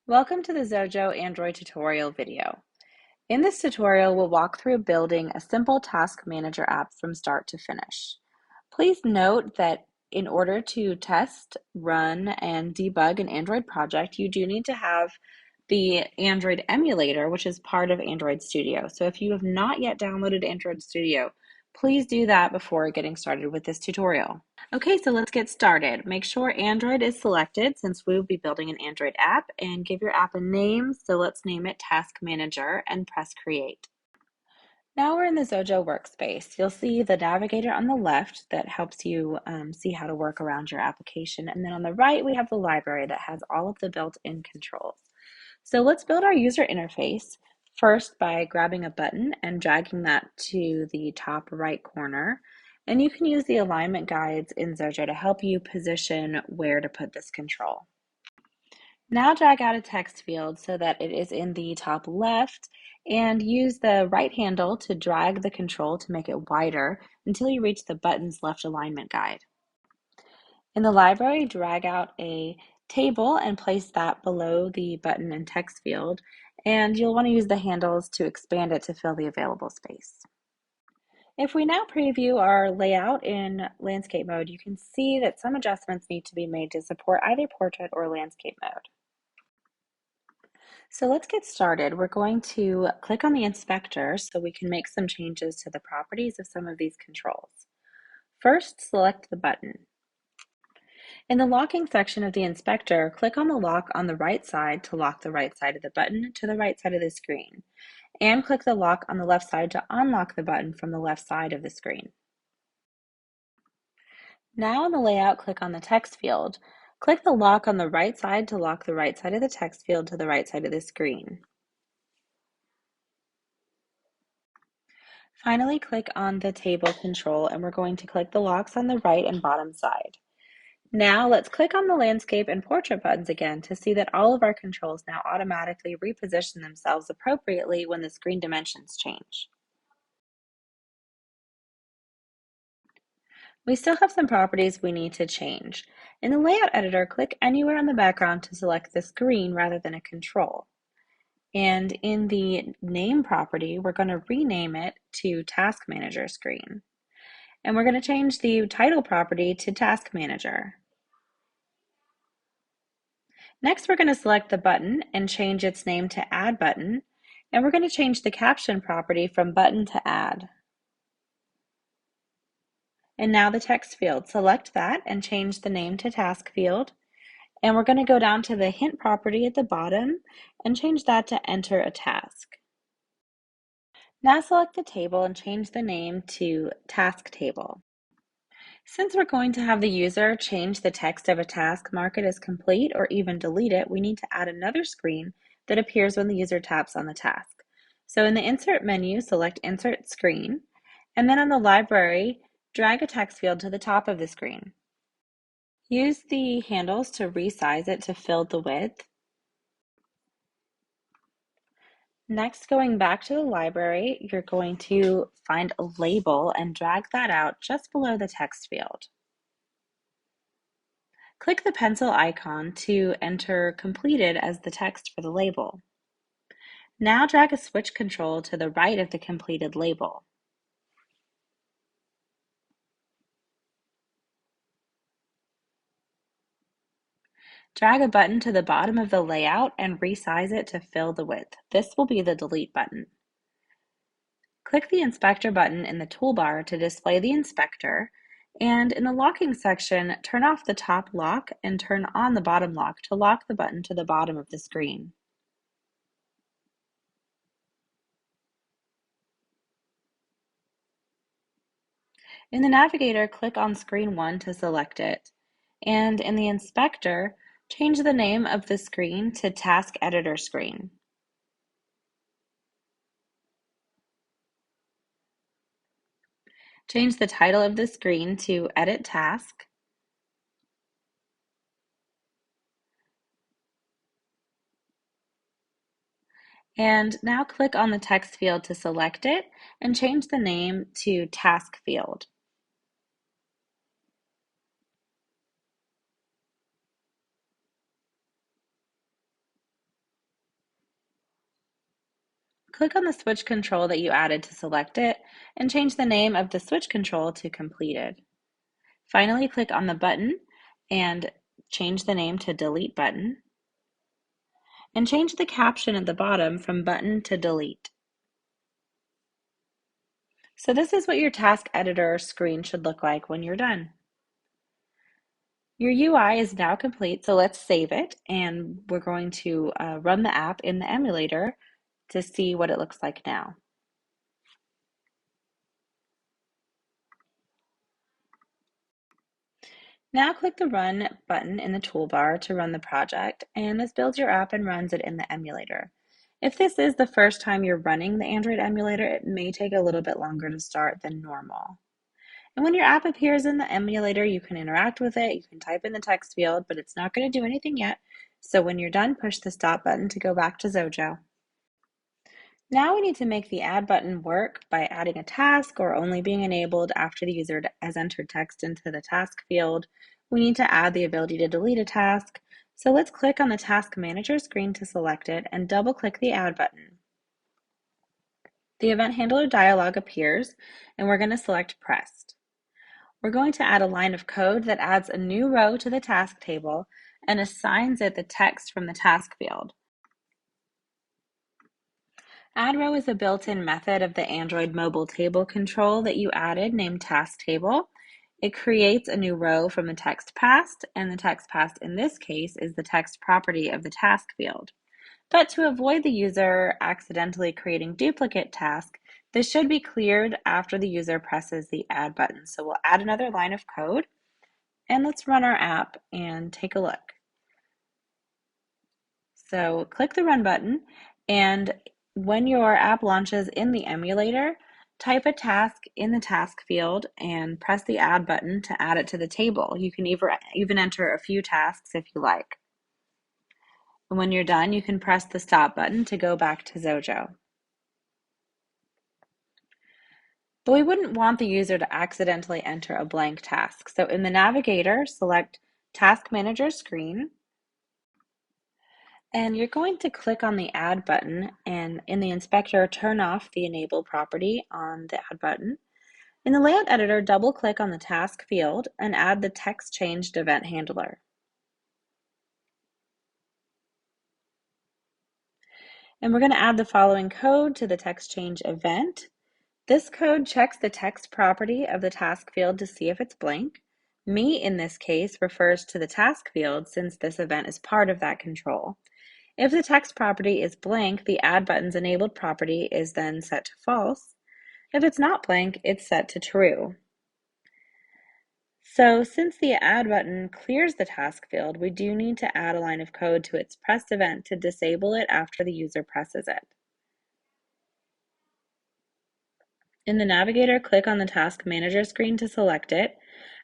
Welcome to the Xojo Android tutorial video. In this tutorial, we'll walk through building a simple task manager app from start to finish. Please note that in order to test, run, and debug an Android project, you do need to have the Android emulator, which is part of Android Studio. So if you have not yet downloaded Android Studio, please do that before getting started with this tutorial. Okay, so let's get started. Make sure Android is selected since we will be building an Android app, and give your app a name. So let's name it Task Manager and press Create. Now we're in the Xojo workspace. You'll see the navigator on the left that helps you see how to work around your application. And then on the right, we have the library that has all of the built-in controls. So let's build our user interface first by grabbing a button and dragging that to the top right corner. And you can use the alignment guides in Xojo to help you position where to put this control. Now drag out a text field so that it is in the top left, and use the right handle to drag the control to make it wider until you reach the button's left alignment guide. In the library, drag out a table and place that below the button and text field, and you'll want to use the handles to expand it to fill the available space. If we now preview our layout in landscape mode, you can see that some adjustments need to be made to support either portrait or landscape mode. So let's get started. We're going to click on the inspector so we can make some changes to the properties of some of these controls. First, select the button. In the locking section of the inspector, click on the lock on the right side to lock the right side of the button to the right side of the screen, and click the lock on the left side to unlock the button from the left side of the screen. Now in the layout, click on the text field. Click the lock on the right side to lock the right side of the text field to the right side of the screen. Finally, click on the table control, and we're going to click the locks on the right and bottom side. Now let's click on the landscape and portrait buttons again to see that all of our controls now automatically reposition themselves appropriately when the screen dimensions change. We still have some properties we need to change. In the layout editor, click anywhere on the background to select the screen rather than a control. And in the name property, we're going to rename it to Task Manager Screen. And we're going to change the title property to Task Manager. Next, we're going to select the button and change its name to Add Button. And we're going to change the caption property from Button to Add. And now the text field. Select that and change the name to Task Field. And we're going to go down to the hint property at the bottom and change that to Enter a Task. Now select the table and change the name to Task Table. Since we're going to have the user change the text of a task, mark it as complete, or even delete it, we need to add another screen that appears when the user taps on the task. So in the Insert menu, select Insert Screen, and then on the library, drag a text field to the top of the screen. Use the handles to resize it to fill the width. Next, going back to the library, you're going to find a label and drag that out just below the text field. Click the pencil icon to enter completed as the text for the label. Now drag a switch control to the right of the completed label. Drag a button to the bottom of the layout and resize it to fill the width. This will be the delete button. Click the inspector button in the toolbar to display the inspector, and in the locking section, turn off the top lock and turn on the bottom lock to lock the button to the bottom of the screen. In the navigator, click on Screen 1 to select it, and in the inspector, change the name of the screen to Task Editor Screen. Change the title of the screen to Edit Task. And now click on the text field to select it and change the name to Task Field. Click on the switch control that you added to select it and change the name of the switch control to completed. Finally, click on the button and change the name to delete button and change the caption at the bottom from button to delete. So this is what your task editor screen should look like when you're done. Your UI is now complete, so let's save it, and we're going to run the app in the emulator to see what it looks like now. Now click the Run button in the toolbar to run the project, and this builds your app and runs it in the emulator. If this is the first time you're running the Android emulator, it may take a little bit longer to start than normal. And when your app appears in the emulator, you can interact with it, you can type in the text field, but it's not going to do anything yet. So when you're done, push the stop button to go back to Xojo. Now we need to make the add button work by adding a task or only being enabled after the user has entered text into the task field. We need to add the ability to delete a task. So let's click on the task manager screen to select it and double click the add button. The event handler dialog appears and we're going to select pressed. We're going to add a line of code that adds a new row to the task table and assigns it the text from the task field. Add row is a built-in method of the Android mobile table control that you added named task table. It creates a new row from the text passed, and the text passed in this case is the text property of the task field. But to avoid the user accidentally creating duplicate tasks, this should be cleared after the user presses the add button. So we'll add another line of code, and let's run our app and take a look. So click the run button, and when your app launches in the emulator, type a task in the task field and press the add button to add it to the table. You can even enter a few tasks if you like. And when you're done, you can press the stop button to go back to Xojo. But we wouldn't want the user to accidentally enter a blank task. So in the navigator, select Task Manager screen, and you're going to click on the Add button, and in the inspector, turn off the Enable property on the Add button. In the Layout Editor, double-click on the task field and add the text changed event handler. And we're going to add the following code to the text change event. This code checks the text property of the task field to see if it's blank. Me, in this case, refers to the task field since this event is part of that control. If the text property is blank, the add button's enabled property is then set to false. If it's not blank, it's set to true. So since the add button clears the task field, we do need to add a line of code to its pressed event to disable it after the user presses it. In the navigator, click on the Task Manager screen to select it,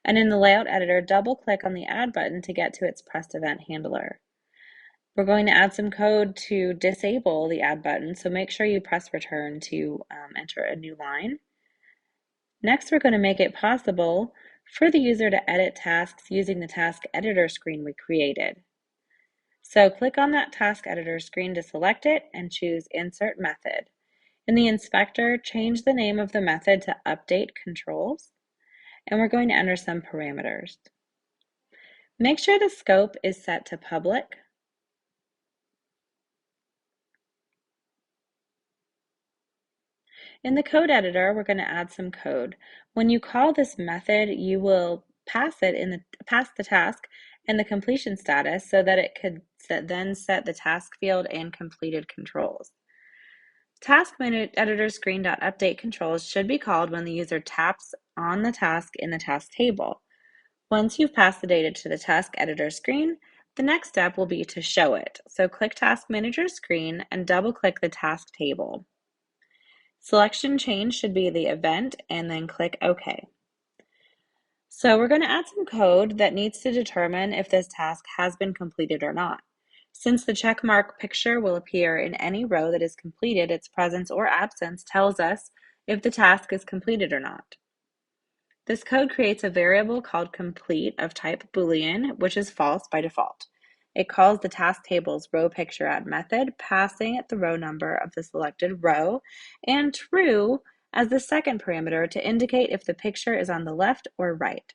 and in the Layout Editor, double-click on the Add button to get to its pressed event handler. We're going to add some code to disable the add button, so make sure you press return to enter a new line. Next, we're going to make it possible for the user to edit tasks using the task editor screen we created. So click on that task editor screen to select it and choose Insert Method. In the inspector, change the name of the method to Update Controls, and we're going to enter some parameters. Make sure the scope is set to public. In the code editor, we're going to add some code. When you call this method, you will pass the task and the completion status so that it could then set the task field and completed controls. Task editor screen.update controls should be called when the user taps on the task in the task table. Once you've passed the data to the task editor screen, the next step will be to show it. So click Task Manager screen and double-click the task table. Selection change should be the event and then click OK. So we're going to add some code that needs to determine if this task has been completed or not. Since the checkmark picture will appear in any row that is completed, its presence or absence tells us if the task is completed or not. This code creates a variable called complete of type Boolean, which is false by default. It calls the task table's row picture add method, passing it the row number of the selected row, and true as the second parameter to indicate if the picture is on the left or right.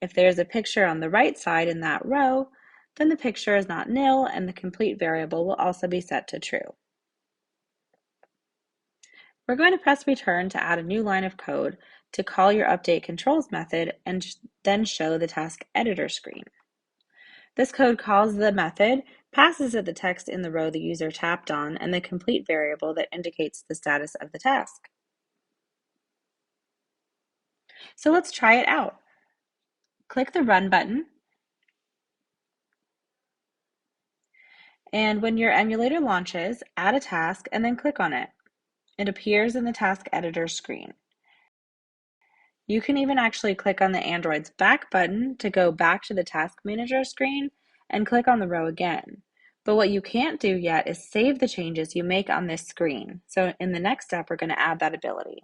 If there is a picture on the right side in that row, then the picture is not nil and the complete variable will also be set to true. We're going to press return to add a new line of code to call your update controls method and then show the task editor screen. This code calls the method, passes it the text in the row the user tapped on, and the complete variable that indicates the status of the task. So let's try it out. Click the Run button, and when your emulator launches, add a task and then click on it. It appears in the task editor screen. You can even actually click on the Android's back button to go back to the task manager screen and click on the row again. But what you can't do yet is save the changes you make on this screen. So in the next step, we're going to add that ability.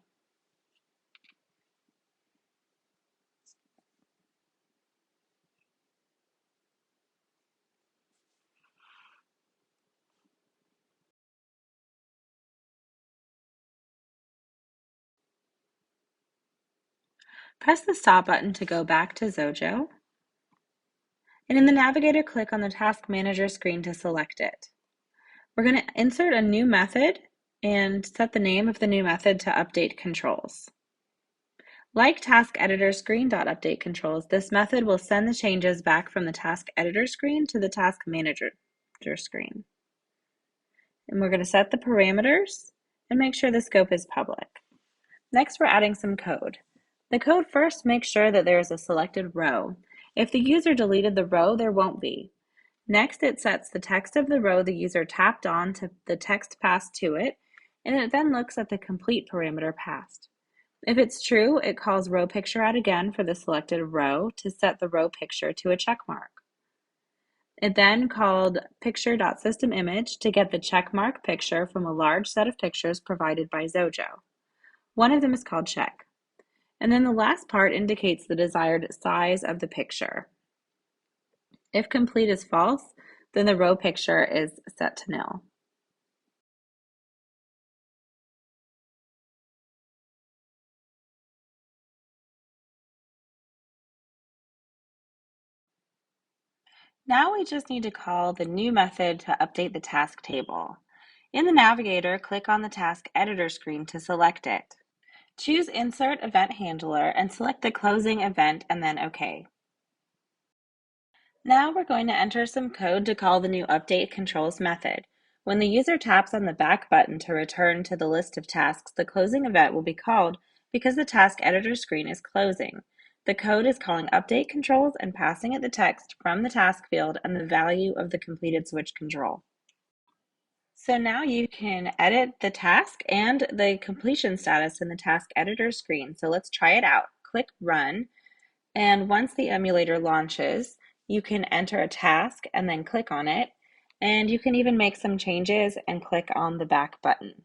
Press the Stop button to go back to Xojo. And in the navigator, click on the Task Manager screen to select it. We're going to insert a new method and set the name of the new method to update controls. Like Task Editor Screen.update controls, this method will send the changes back from the Task Editor screen to the Task Manager screen. And we're going to set the parameters and make sure the scope is public. Next, we're adding some code. The code first makes sure that there is a selected row. If the user deleted the row, there won't be. Next, it sets the text of the row the user tapped on to the text passed to it, and it then looks at the complete parameter passed. If it's true, it calls row picture add again for the selected row to set the row picture to a check mark. It then called picture.systemImage to get the checkmark picture from a large set of pictures provided by Xojo. One of them is called check. And then the last part indicates the desired size of the picture. If complete is false, then the row picture is set to nil. Now we just need to call the new method to update the task table. In the navigator, click on the task editor screen to select it. Choose Insert Event Handler and select the closing event and then OK. Now we're going to enter some code to call the new update controls method. When the user taps on the back button to return to the list of tasks, the closing event will be called because the task editor screen is closing. The code is calling update controls and passing it the text from the task field and the value of the completed switch control. So now you can edit the task and the completion status in the task editor screen. So let's try it out. Click Run, and once the emulator launches, you can enter a task and then click on it, and you can even make some changes and click on the back button.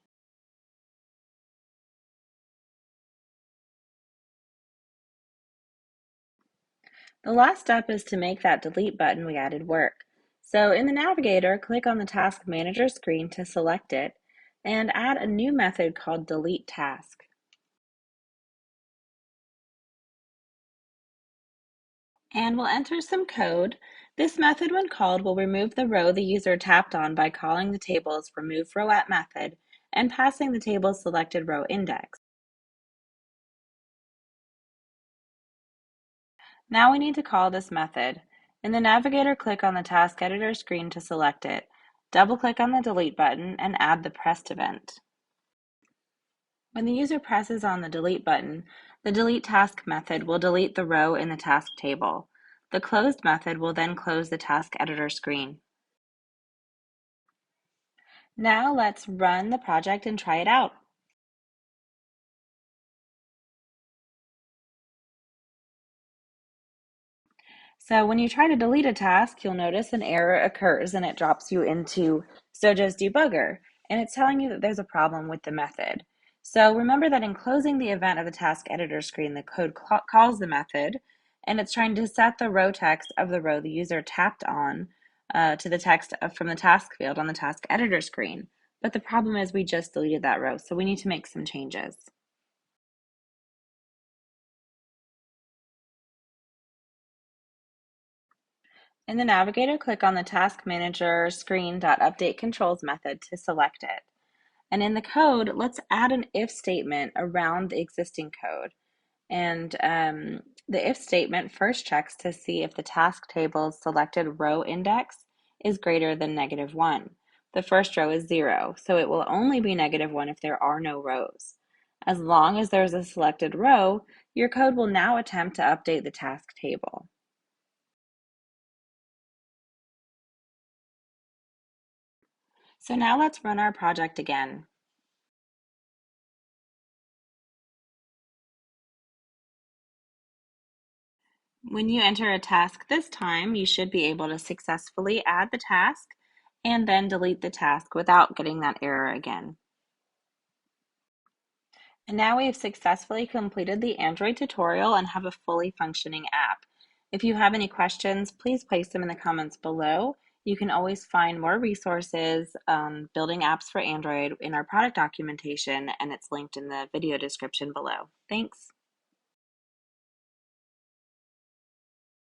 The last step is to make that delete button we added work. So in the navigator, click on the Task Manager screen to select it and add a new method called delete task. And we'll enter some code. This method, when called, will remove the row the user tapped on by calling the table's remove row at method and passing the table's selected row index. Now we need to call this method. In the navigator, click on the task editor screen to select it. Double-click on the delete button and add the pressed event. When the user presses on the delete button, the delete task method will delete the row in the task table. The closed method will then close the task editor screen. Now let's run the project and try it out. So when you try to delete a task, you'll notice an error occurs and it drops you into Xojo's debugger, and it's telling you that there's a problem with the method. So remember that in closing the event of the task editor screen, the code calls the method, and it's trying to set the row text of the row the user tapped on to the text from the task field on the task editor screen. But the problem is we just deleted that row, so we need to make some changes. In the navigator, click on the Task Manager screen.update controls method to select it. And in the code, let's add an if statement around the existing code. And the if statement first checks to see if the task table's selected row index is greater than -1. The first row is 0, so it will only be -1 if there are no rows. As long as there's a selected row, your code will now attempt to update the task table. So now let's run our project again. When you enter a task this time, you should be able to successfully add the task and then delete the task without getting that error again. And now we have successfully completed the Android tutorial and have a fully functioning app. If you have any questions, please place them in the comments below. You can always find more resources on building apps for Android in our product documentation, and it's linked in the video description below. Thanks.